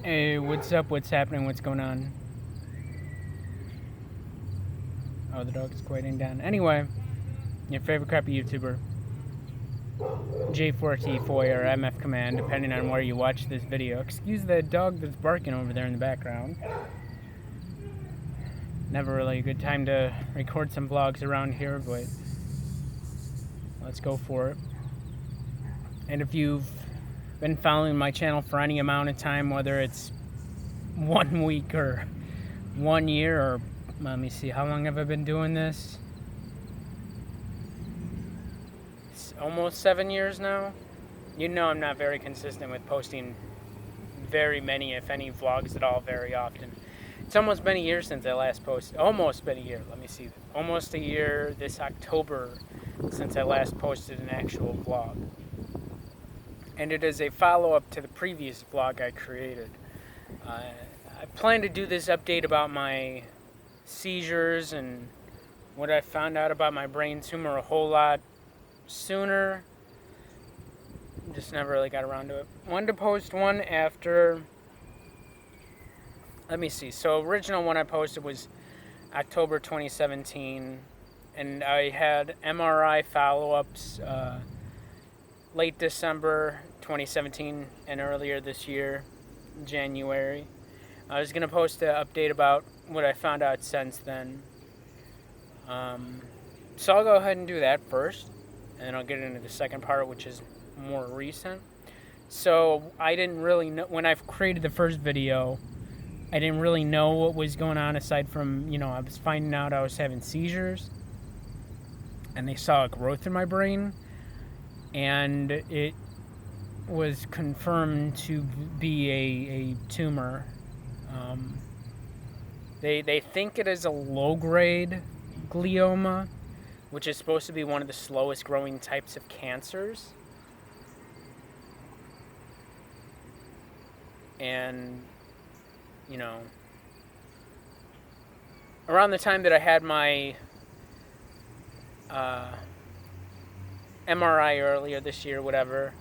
Hey, what's up? What's happening? What's going on? Oh, the dog's quieting down. Anyway, your favorite crappy YouTuber, J4T4 or MF Command, depending on where you watch this video. Excuse that dog that's barking over there in the background. Never really a good time to record some vlogs around here, but let's go for it. And if you've been following my channel for any amount of time, whether it's 1 week or 1 year, or let me see, how long have I been doing this? It's almost 7 years now. You know I'm not very consistent with posting very many, if any, vlogs at all very often. It's almost been a year since I last posted. Almost been a year, let me see. Almost a year this October since I last posted an actual vlog. And it is a follow-up to the previous vlog I created. I plan to do this update about my seizures and what I found out about my brain tumor a whole lot sooner. Just never really got around to it. Wanted to post one after, let me see. So original one I posted was October 2017, and I had MRI follow-ups late December 2017 and earlier this year, January. I was gonna post an update about what I found out since then. So I'll go ahead and do that first, and then I'll get into the second part, which is more recent. So I didn't really know, when I created the first video, I didn't really know what was going on aside from, I was finding out I was having seizures, and they saw a growth in my brain, and it was confirmed to be a tumor. They think it is a low-grade glioma, which is supposed to be one of the slowest growing types of cancers. And, around the time that I had my MRI earlier this year, whatever,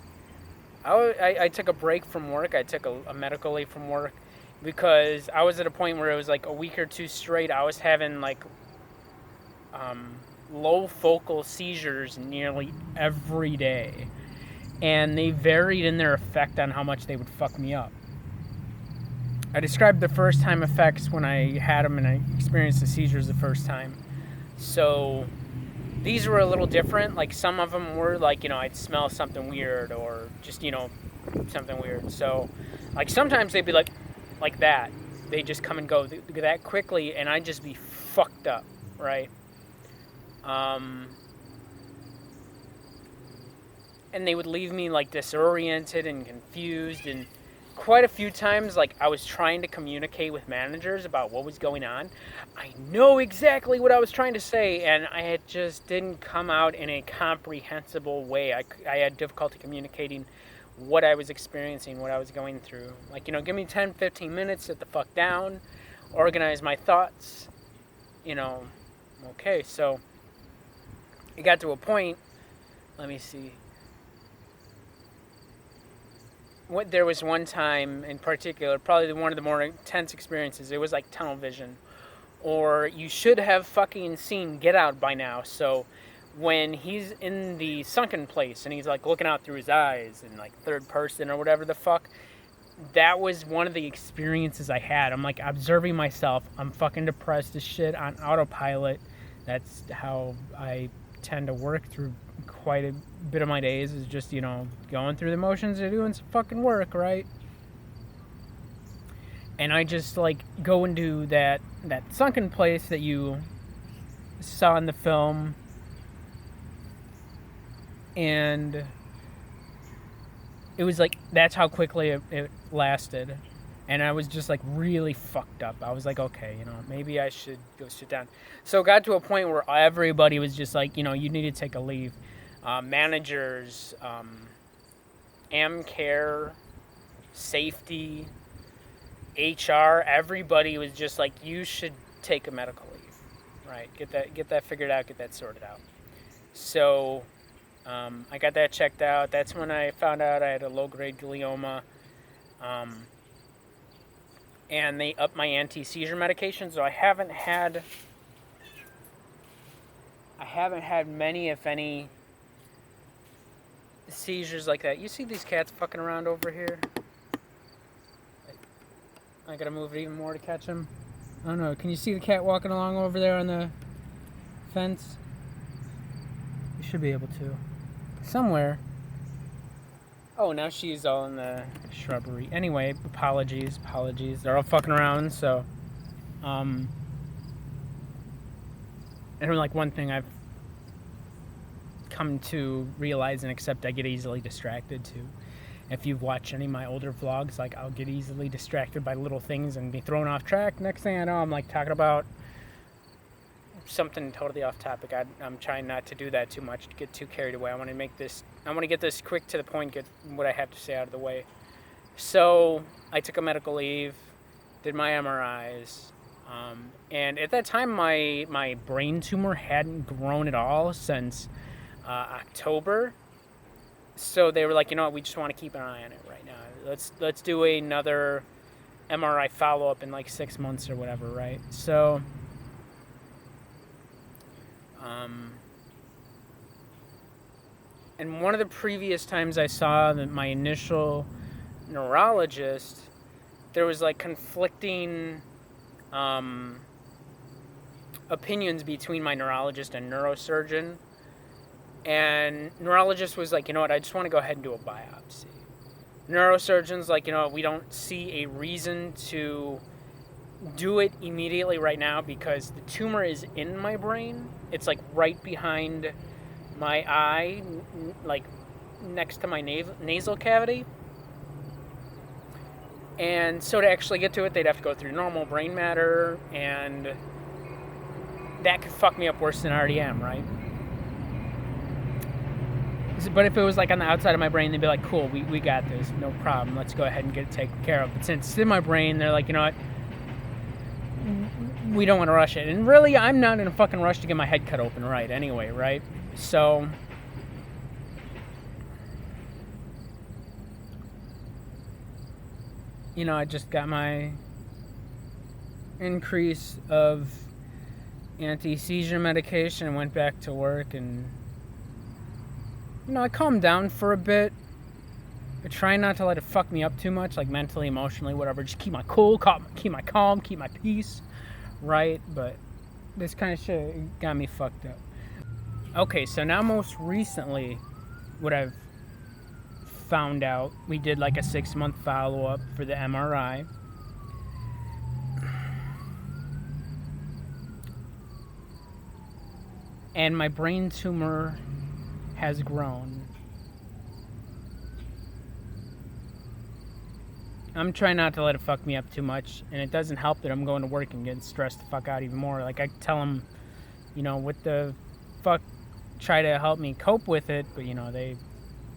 I took a break from work. I took a medical leave from work because I was at a point where it was like a week or two straight. I was having like low focal seizures nearly every day, and they varied in their effect on how much they would fuck me up. I described the first time effects when I had them and I experienced the seizures the first time. So these were a little different. Like some of them were like, I'd smell something weird or just, something weird. So like sometimes they'd be like that. They just come and go that quickly, and I'd just be fucked up, right? And they would leave me like disoriented and confused, and quite a few times, like I was trying to communicate with managers about what was going on. I know exactly what I was trying to say, and it just didn't come out in a comprehensible way. I had difficulty communicating what I was experiencing, what I was going through. Like, give me 10, 15 minutes, sit the fuck down, organize my thoughts, Okay, so it got to a point, let me see. There was one time in particular, probably one of the more intense experiences. It was like tunnel vision, or you should have fucking seen Get Out by now. So when he's in the sunken place and he's like looking out through his eyes in like third person or whatever the fuck, that was one of the experiences I had. I'm like observing myself. I'm fucking depressed as shit on autopilot. That's how I tend to work through quite a bit of my days, is just, going through the motions of doing some fucking work, right? And I just like go into that sunken place that you saw in the film, and it was like, that's how quickly it lasted. And I was just like really fucked up. I was like, okay, maybe I should go sit down. So it got to a point where everybody was just like, you need to take a leave. Managers, AmCare, safety, HR, everybody was just like, you should take a medical leave, right? Get that figured out, get that sorted out. So I got that checked out. That's when I found out I had a low-grade glioma. and they upped my anti-seizure medication, so I haven't had many, if any, seizures like that. You see these cats fucking around over here? I gotta move it even more to catch them. I don't know. Can you see the cat walking along over there on the fence? You should be able to. Somewhere. Oh, now she's all in the shrubbery. Anyway, apologies. They're all fucking around, so... And like one thing I've come to realize and accept, I get easily distracted too. If you've watched any of my older vlogs, like I'll get easily distracted by little things and be thrown off track. Next thing I know, I'm like talking about something totally off topic. I'm trying not to do that too much, to get too carried away. I want to get this quick to the point, get what I have to say out of the way. So I took a medical leave, did my MRIs, and at that time my brain tumor hadn't grown at all since October. So they were like, you know what, we just want to keep an eye on it right now. Let's do another MRI follow-up in like 6 months or whatever, right? So and one of the previous times I saw my initial neurologist, there was like conflicting opinions between my neurologist and neurosurgeon. And neurologist was like, you know what, I just want to go ahead and do a biopsy. Neurosurgeon's like, you know what, we don't see a reason to do it immediately right now because the tumor is in my brain. It's like right behind my eye, like next to my nasal cavity. And so to actually get to it, they'd have to go through normal brain matter, and that could fuck me up worse than I already am, right? But if it was like on the outside of my brain, they'd be like, cool, we got this, no problem, let's go ahead and get it taken care of. But since it's in my brain, they're like, you know what, we don't want to rush it. And really, I'm not in a fucking rush to get my head cut open right anyway, right? So you know, I just got my increase of anti-seizure medication and went back to work, and you know, I calmed down for a bit. I try not to let it fuck me up too much, like mentally, emotionally, whatever. Just keep my cool, keep my calm, keep my peace, right? But this kind of shit got me fucked up. Okay, so now most recently, what I've found out, we did like a 6-month follow-up for the MRI. And my brain tumor has grown. I'm trying not to let it fuck me up too much, and it doesn't help that I'm going to work and getting stressed the fuck out even more. Like, I tell them, you know, what the fuck, try to help me cope with it, but you know, they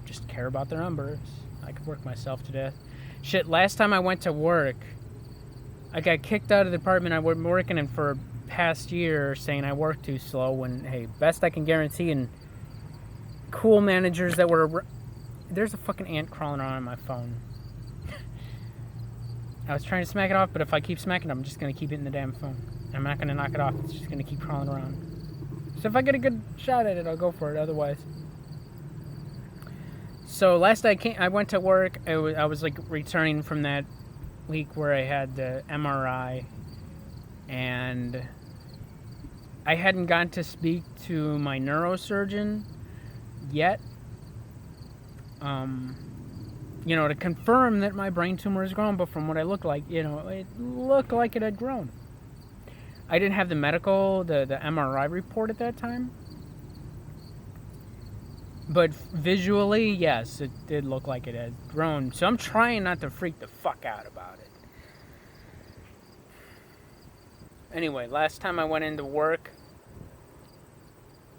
just care about their numbers. I could work myself to death. Shit, last time I went to work, I got kicked out of the department I was working in for a past year, saying I work too slow, when, hey, best I can guarantee, and cool managers that were... There's a fucking ant crawling around on my phone. I was trying to smack it off, but if I keep smacking it, I'm just going to keep hitting the damn phone. I'm not going to knock it off. It's just going to keep crawling around. So if I get a good shot at it, I'll go for it. Otherwise... So last I went to work. I was like returning from that week where I had the MRI, and I hadn't gotten to speak to my neurosurgeon yet. You know, to confirm that my brain tumor has grown, but from what I looked like, you know, it looked like it had grown. I didn't have the MRI report at that time. But visually, yes, it did look like it had grown. So I'm trying not to freak the fuck out about it. Anyway, last time I went into work,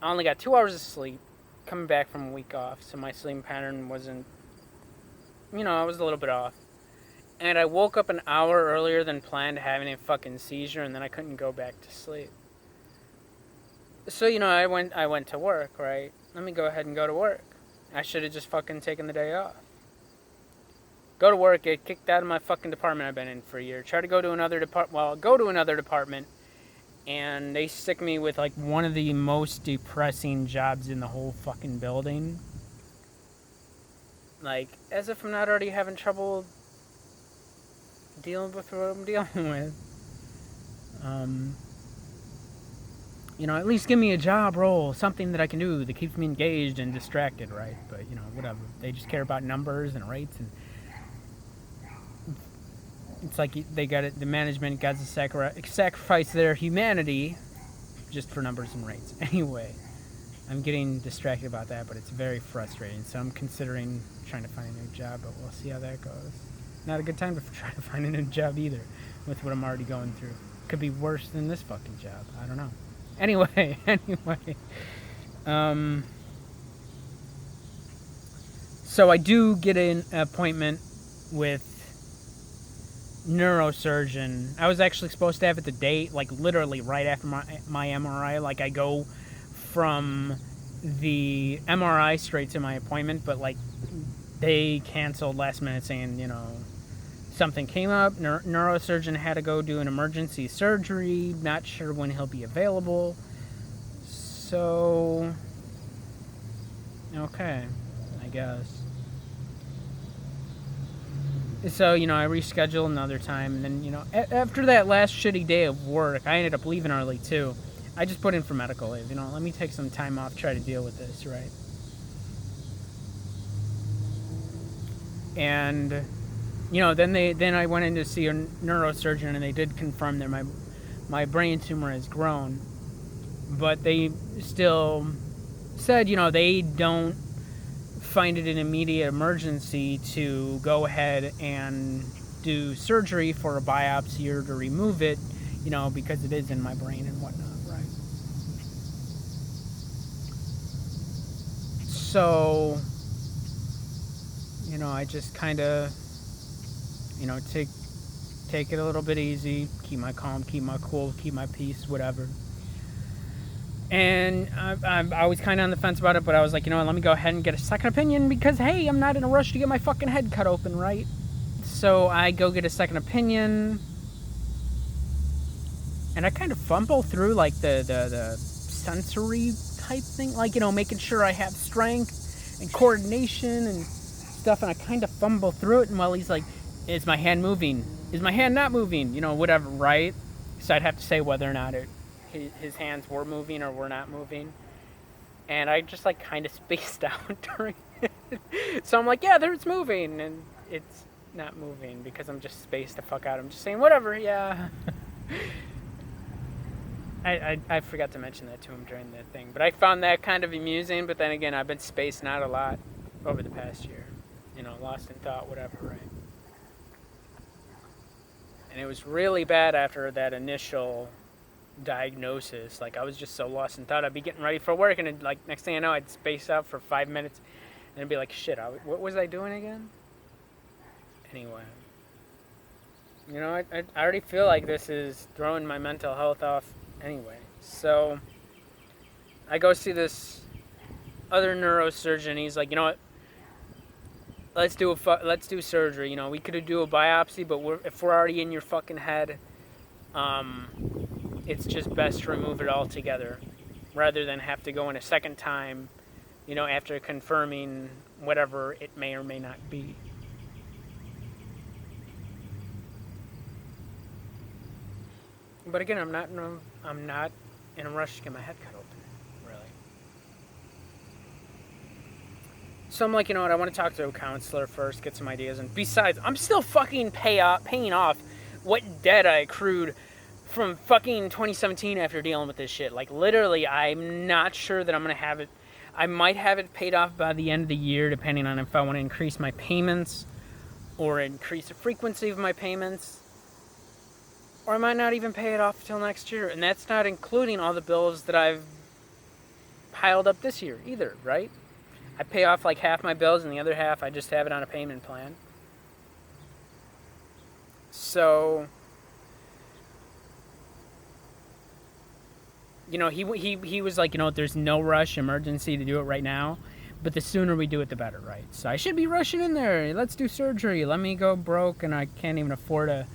I only got 2 hours of sleep, coming back from a week off. So my sleep pattern wasn't, you know, I was a little bit off. And I woke up an hour earlier than planned, having a fucking seizure, and then I couldn't go back to sleep. So, you know, I went to work, right? Let me go ahead and go to work. I should have just fucking taken the day off. go to work, get kicked out of my fucking department I've been in for a year. Try to go to another department. Well, go to another department, and they stick me with like one of the most depressing jobs in the whole fucking building. Like, as if I'm not already having trouble dealing with what I'm dealing with. At least give me a job role, something that I can do that keeps me engaged and distracted, right? But, whatever. They just care about numbers and rates, and it's like they got it. The management got to sacrifice their humanity just for numbers and rates. Anyway, I'm getting distracted about that, but it's very frustrating. So I'm considering trying to find a new job, but we'll see how that goes. Not a good time to try to find a new job either, with what I'm already going through. Could be worse than this fucking job. I don't know. Anyway. So I do get an appointment with neurosurgeon. I was actually supposed to have it the date, like literally right after my MRI. Like I go from the MRI straight to my appointment, but like they canceled last minute saying, something came up. Neurosurgeon had to go do an emergency surgery. Not sure when he'll be available. So, okay, I guess. So, I rescheduled another time. And then, after that last shitty day of work, I ended up leaving early too. I just put in for medical leave. Let me take some time off, try to deal with this, right? And then I went in to see a neurosurgeon, and they did confirm that my brain tumor has grown, but they still said they don't find it an immediate emergency to go ahead and do surgery for a biopsy or to remove it, because it is in my brain and whatnot, right? So, I just kind of take it a little bit easy, keep my calm, keep my cool, keep my peace, whatever. And I was kind of on the fence about it, but I was like, let me go ahead and get a second opinion because, hey, I'm not in a rush to get my fucking head cut open, right? So I go get a second opinion, and I kind of fumble through, like, the sensory type thing, like, making sure I have strength and coordination and stuff, and I kind of fumble through it, and while he's like, is my hand moving? Is my hand not moving? Whatever, right? So I'd have to say whether or not his hands were moving or were not moving. And I just, like, kind of spaced out during it. So I'm like, yeah, it's moving. And it's not moving because I'm just spaced the fuck out. I'm just saying, whatever, yeah. I forgot to mention that to him during the thing. But I found that kind of amusing. But then again, I've been spacing out a lot over the past year. Lost in thought, whatever, right? And it was really bad after that initial diagnosis. Like, I was just so lost in thought. I'd be getting ready for work, and it, like, next thing I know, I'd space out for 5 minutes, and I'd be like, shit, what was I doing again? Anyway. I already feel like this is throwing my mental health off anyway. So, I go see this other neurosurgeon. He's like, what? Let's do surgery. We could do a biopsy, but if we're already in your fucking head, it's just best to remove it altogether, rather than have to go in a second time, after confirming whatever it may or may not be. But again, I'm not in a rush to get my head cut open. So I'm like, you know what, I want to talk to a counselor first, get some ideas, and besides, I'm still fucking paying off what debt I accrued from fucking 2017 after dealing with this shit. Like, literally, I'm not sure that I'm going to have it. I might have it paid off by the end of the year, depending on if I want to increase my payments or increase the frequency of my payments. Or I might not even pay it off till next year, and that's not including all the bills that I've piled up this year either, right? I pay off like half my bills, and the other half I just have it on a payment plan. So, he was like, there's no rush, emergency to do it right now. But the sooner we do it, the better, right? So I should be rushing in there. Let's do surgery. Let me go broke, and I can't even afford a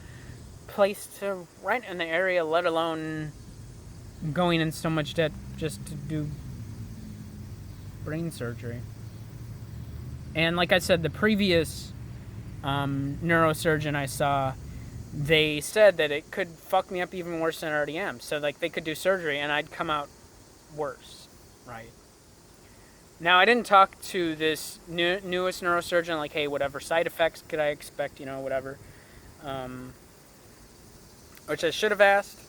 place to rent in the area, let alone going in so much debt just to do brain surgery. And like I said, the previous neurosurgeon I saw, they said that it could fuck me up even worse than I already am. So like they could do surgery and I'd come out worse, right? Now I didn't talk to this newest neurosurgeon like, hey, whatever side effects could I expect, whatever, which I should have asked,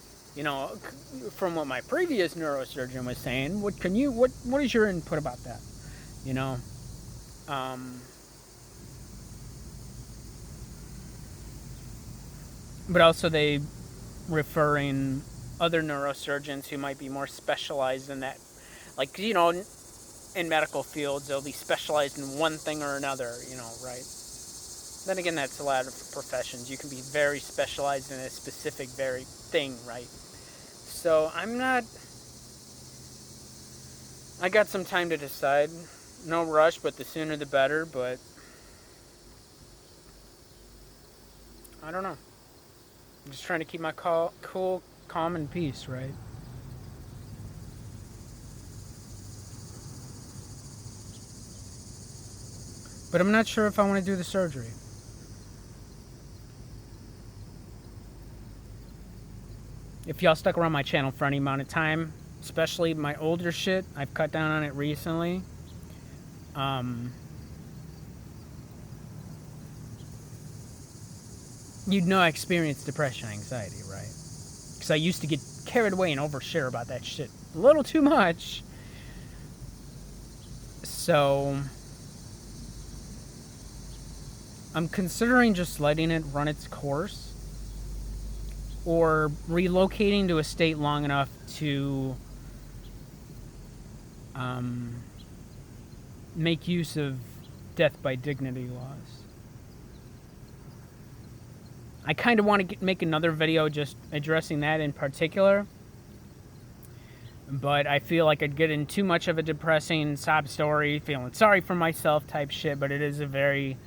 from what my previous neurosurgeon was saying. What is your input about that, But also they referring other neurosurgeons who might be more specialized in that. Like, in medical fields, they'll be specialized in one thing or another, right? Then again, that's a lot of professions. You can be very specialized in a specific very thing, right? So I got some time to decide. No rush, but the sooner the better, but I don't know. I'm just trying to keep my cool, calm, and peace, right? But I'm not sure if I want to do the surgery. If y'all stuck around my channel for any amount of time, especially my older shit, I've cut down on it recently. You'd know I experienced depression, anxiety, right? Because I used to get carried away and overshare about that shit a little too much. So I'm considering just letting it run its course, or relocating to a state long enough to make use of death by dignity laws. I kind of want to make another video just addressing that in particular, but I feel like I'd get in too much of a depressing sob story, feeling sorry for myself type shit, but it is a very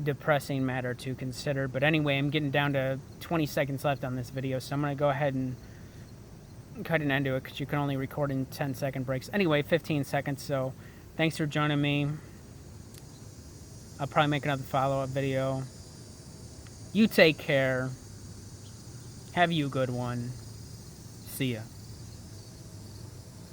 depressing matter to consider. But anyway, I'm getting down to 20 seconds left on this video, so I'm going to go ahead and cut an end to it because you can only record in 10-second breaks. Anyway, 15 seconds, so thanks for joining me. I'll probably make another follow-up video. You take care. Have you a good one. See ya.